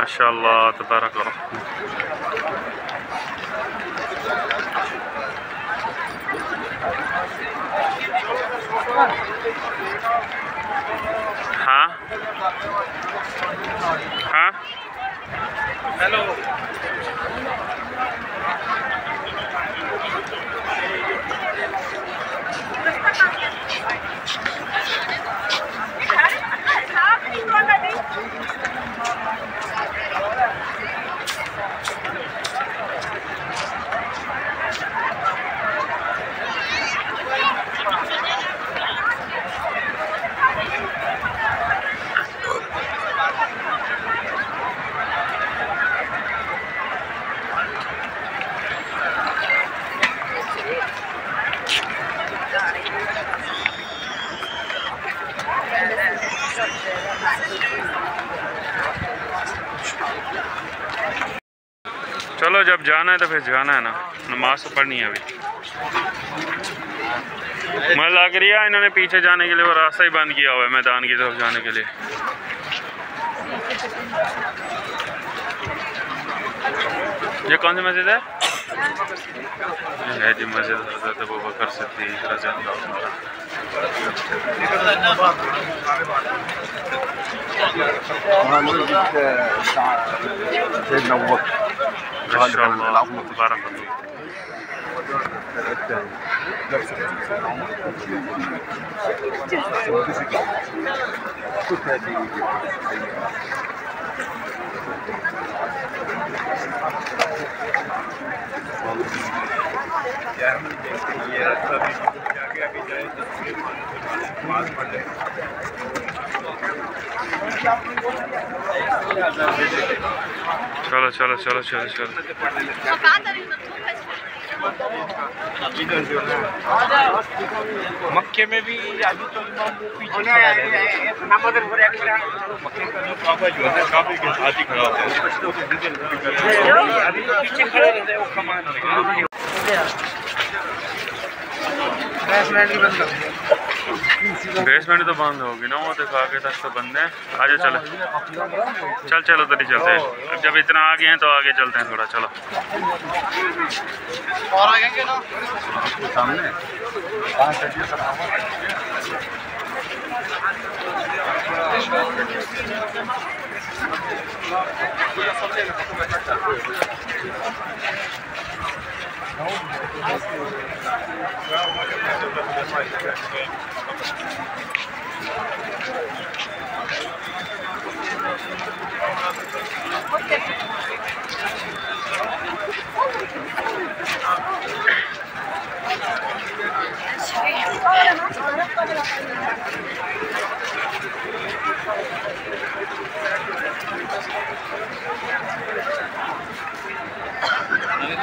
माशाअल्लाह तबारक अल्लाह। हाँ हाँ हेलो चलो जब जाना है तो फिर जाना है ना, नमाज तो पढ़नी है अभी। मुझे लग रही है इन्होंने पीछे जाने के लिए वो रास्ता ही बंद किया हुआ है मैदान की तरफ जाने के लिए। ये कौन सी मस्जिद है? ये है जी मस्जिद हज़रत अबू बकर सिद्दीक़ रज़ी अल्लाह अन्हु। चलो चलो चलो चलो चलो मक्के में भी अभी तो पीछे खड़ा होता है, अभी तो पीछे खड़े रहते हैं वो कमान। बेसमेंट तो बंद होगी ना, वो देखो आगे तक तो बंद है। आजा चलो चल चलो उधर ही चलते हैं। अब जब इतना आगे हैं तो आगे चलते हैं थोड़ा। चलो और आगे ना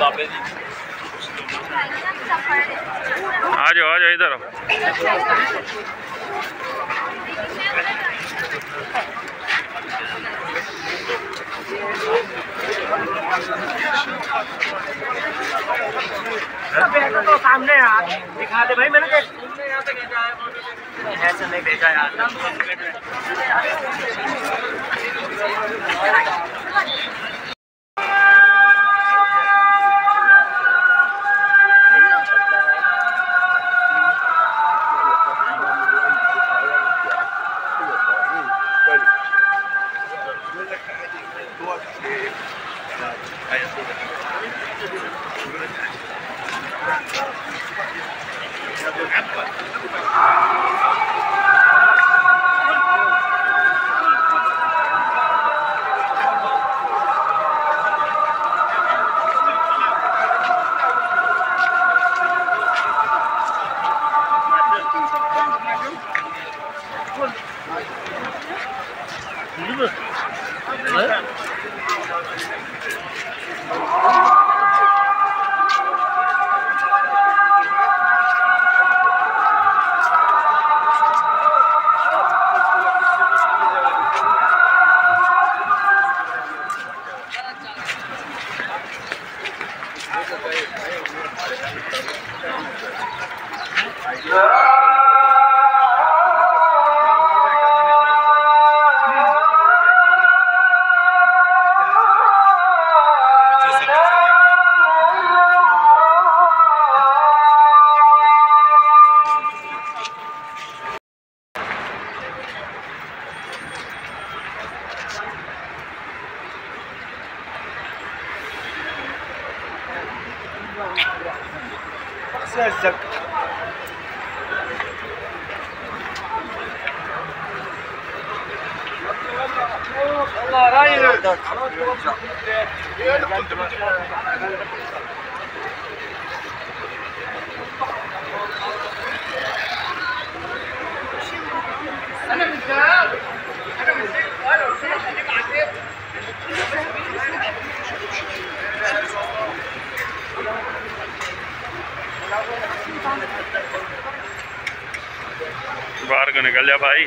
सामने आ जाओ इधर। तो सामने यार दिखा दे भाई, मैंने ऐसा नहीं भेजा यार। बाहर को निकल जा भाई।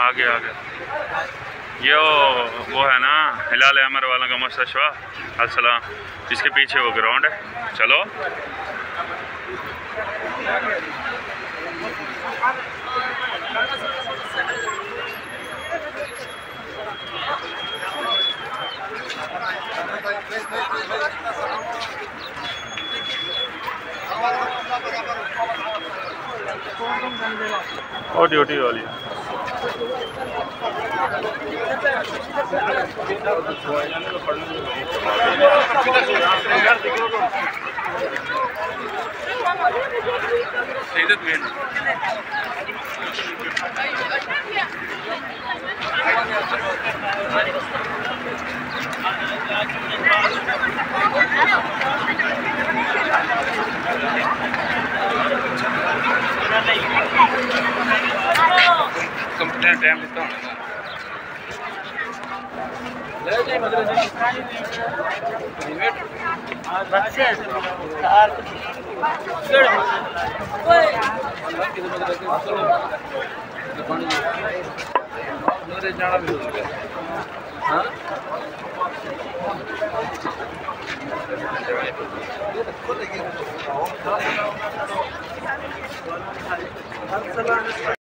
आगे आगे ये वो है ना हिलाल अमर वालों का मुस्तशफा अस्सलाम, इसके पीछे वो ग्राउंड है। चलो और ड्यूटी वाली कंप्लेंट टाइम लेता हूँ।